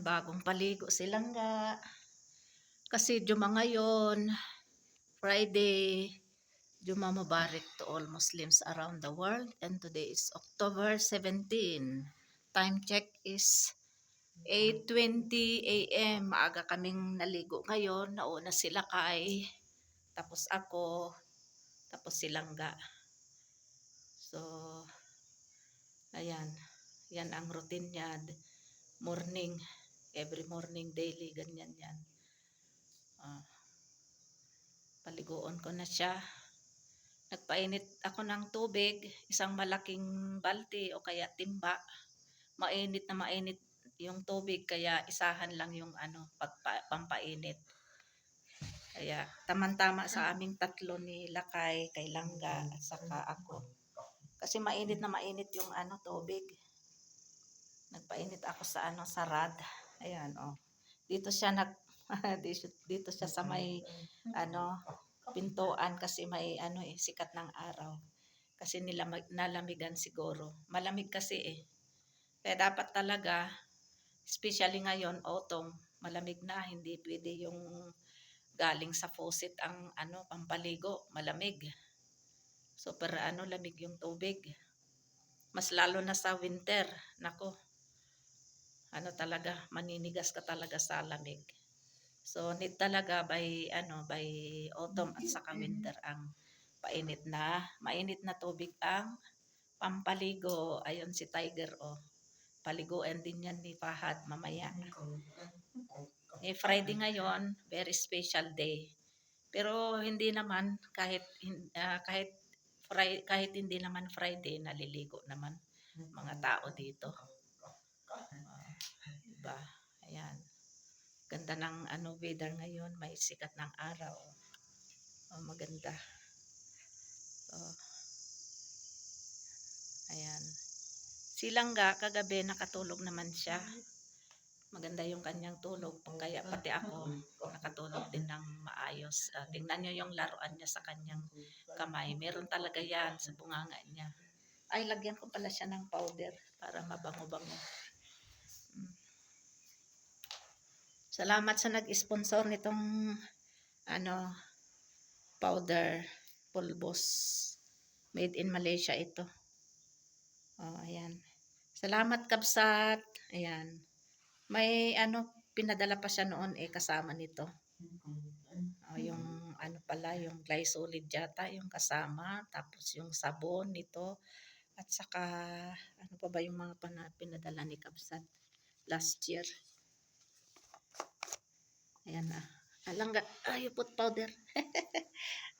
bagong paligo silang nga. Kasi Juma ngayon, Friday, Juma Mubarak to all Muslims around the world. And today is October 17. Time check is 8:20 a.m. Maaga kaming naligo ngayon. Nauna sila kay, tapos ako, tapos silang ga. So, ayan. Yan ang routine niya. Morning. Every morning, daily. Ganyan yan. Paliguan ko na siya. Nagpainit ako ng tubig. Isang malaking balti o kaya timba. Mainit na mainit yung tubig. Kaya isahan lang yung pampainit. Kaya tamang-tama sa aming tatlo ni Lakay, kay Langga, at saka ako. Kasi mainit na mainit yung tubig. Nagpainit ako sa sa rad. Ayan, oh. Dito siya dito siya sa may pintuan kasi may sikat ng araw. Kasi nalamigan siguro. Malamig kasi eh. Kaya dapat talaga, especially ngayon, autumn, malamig na, hindi pwede yung galing sa faucet ang pampaligo, malamig. Super lamig yung tubig. Mas lalo na sa winter, nako. Talaga, maninigas ka talaga sa lamig. So need talaga by autumn at saka winter ang mainit na tubig ang pampaligo. Ayon si Tiger, oh. Paliguan din yan ni Fahad mamaya. Friday ngayon, very special day. Pero hindi naman kahit hindi naman Friday, naliligo naman mga tao dito. Diba? Ayan. Ganda ng weather ngayon, may sikat ng araw. Oh, maganda. Oh. Ayan. Silangga kagabi nakatulog naman siya. Maganda yung kanyang tulog, kaya pati ako nakatulog din ng maayos. Tingnan nyo yung laruan niya sa kanyang kamay. Meron talaga yan sa bunganga niya. Ay, lagyan ko pala siya ng powder para mabango-bango. Salamat sa nag-sponsor nitong powder, pulbos. Made in Malaysia ito. Oh, ayan. Salamat, Kabsat. Ayan. May pinadala pa siya noon kasama nito. Oh, yung pala, yung glysolid yata yung kasama, tapos yung sabon nito, at saka pa ba yung mga pinadala ni Kabsat last year. Ayan na. Alangga, you put powder.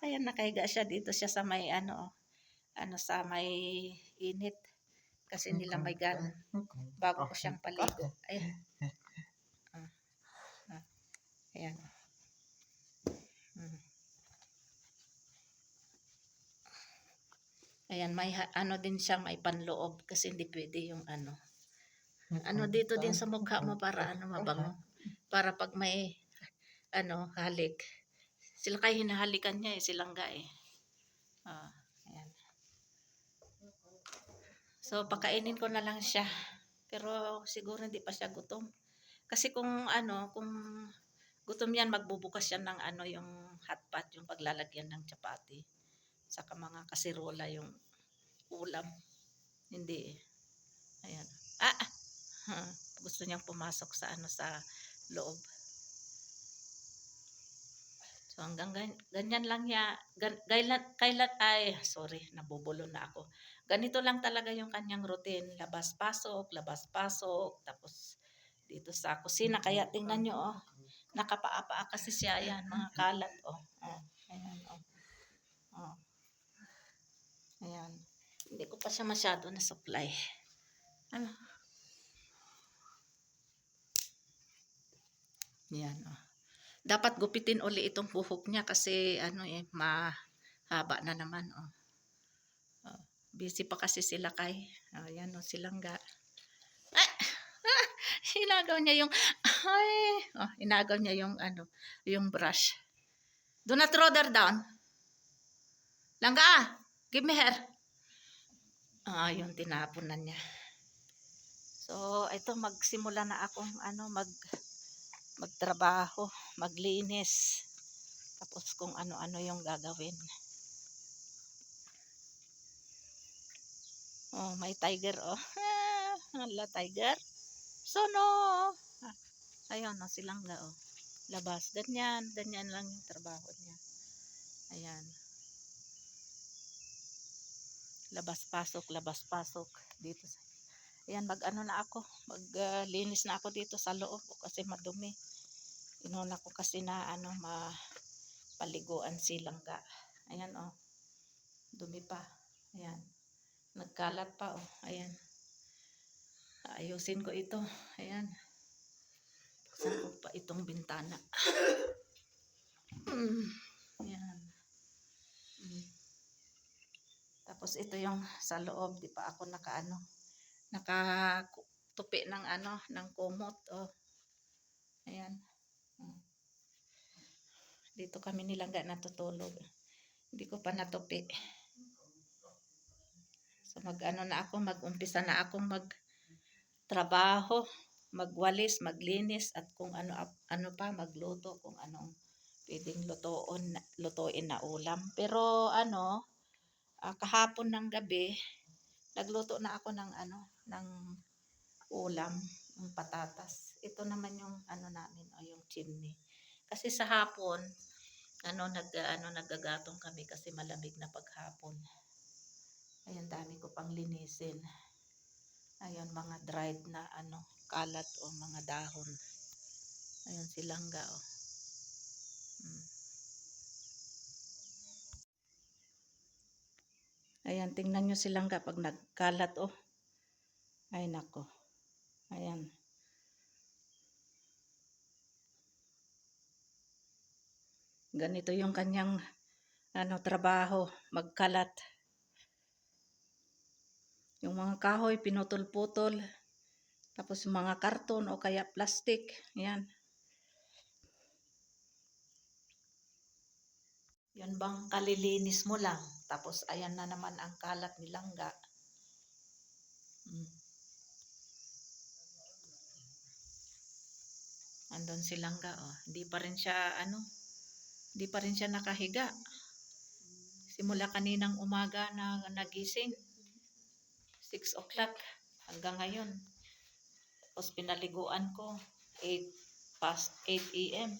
Ayan, nakahiga siya dito siya sa may sa may init. Kasi nilamigan bago ko siyang paligo. Ayan. Ayan. Ayan, may din siya, may panloob kasi hindi pwede yung dito din sa mukha mo para mabango. Para pag may halik. Sila kayo hinahalikan niya silang ga eh. Ayan. So pakainin ko na lang siya. Pero siguro hindi pa siya gutom. Kasi kung kung gutom yan, magbubukas yan ng yung hotpot, yung paglalagyan ng chapati. Saka mga kasirola yung ulam. Hindi eh. Ayan. Gusto niyang pumasok sa sa loob. So hanggang ganyan lang niya. Sorry, nabubulo na ako. Ganito lang talaga yung kanyang routine. Labas-pasok, labas-pasok. Tapos dito sa kusina. Kaya tingnan nyo, oh. Nakapaa-paa kasi siya. Ayan, mga kalat, oh. Ayan, oh. Oh. Ayan. Hindi ko pa siya masyado na supply. Ayan, oh. Dapat gupitin uli itong buhok niya kasi mahaba na naman, oh. Busy pa kasi sila kay. Ayan, oh, silang ga. Inagaw niya yung inagaw niya yung yung brush. Do not throw her down. Langga, give me her. Yung tinapon na niya. So, ito magsimula na akong magtrabaho, maglinis. Tapos kung ano-ano yung gagawin. Oh, may tiger oh. Hala, tiger. Sono. Ayun, no, silangga oh. Labas. Ganyan lang yung trabaho niya. Ayan. Labas pasok dito sa. Ayan, mag-ano na ako, maglinis na ako dito sa loob kasi madumi. Inuna ko kasi na mapaliguan silangga. Ayan oh. Dumi pa. Ayan. Nagkalat pa oh. Ayan. Ayusin ko ito. Ayan. Buksan ko pa itong bintana. Ayan. Tapos ito yung sa loob, di pa ako nakatupi ng kumot. Oh. Ayan. Dito kami nilangga natutulog. Hindi ko pa natupi. So mag-umpisa na akong magtrabaho, magwalis, maglinis at kung ano pa magluto kung anong pwedeng lutuin na ulam. Pero kahapon ng gabi nagluto na ako ng ulam, ng patatas. Ito naman yung namin o yung chimney. Kasi sa hapon nagagatong kami kasi malamig na paghapon. Ayan, dami ko pang linisin. Ayan, mga dried na kalat o mga dahon. Ayan, silangga oh. Ayan, tingnan nyo silangga pag nagkalat oh. Ay nako. Ayan. Ganito yung kanyang trabaho, magkalat. Yung mga kahoy pinutol-putol. Tapos yung mga karton o kaya plastic. Ayan. Yan bang kalilinis mo lang. Tapos ayan na naman ang kalat ni langga. Andun si langga oh. Hindi pa rin siya nakahiga. Simula kaninang umaga na nagising. 6 o'clock hanggang ngayon. Tapos pinaliguan ko 8 a.m.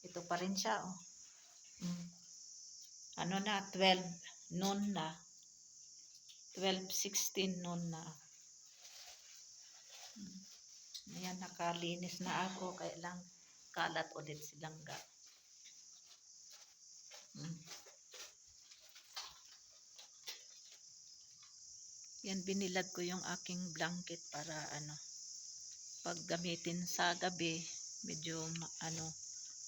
Ito pa rin siya oh. 12 noon na. 12:16 noon na. Ayan, nakalinis na ako. Kaya lang kalat ulit si langga. Yan, binilad ko yung aking blanket para pag gamitin sa gabi, medyo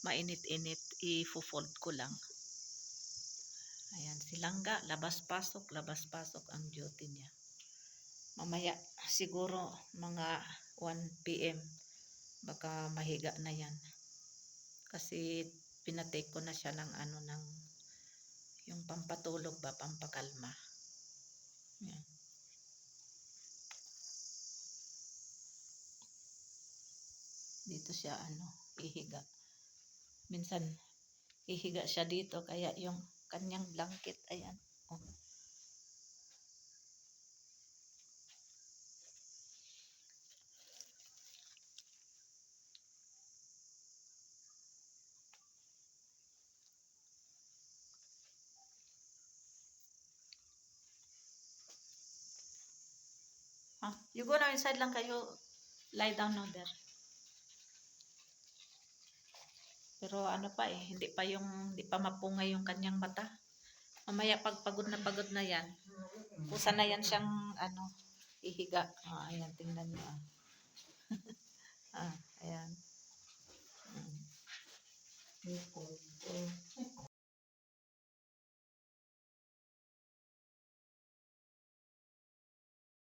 mainit-init, i-fold ko lang. Ayan, si langga, labas-pasok ang duty niya. Mamaya, siguro mga 1 p.m. baka mahiga na yan. Kasi pinatake ko na siya ng yung pampatulog ba, pampakalma. Ayan. Dito siya ihiga. Minsan ihiga siya dito kaya yung kanyang blanket ayan. Oh. You go now inside lang kayo. Lie down now there. Pero hindi pa mapungay yung kanyang mata. Mamaya pag pagod na yan, kusa na yan siyang ihiga. Ayan, tingnan niyo.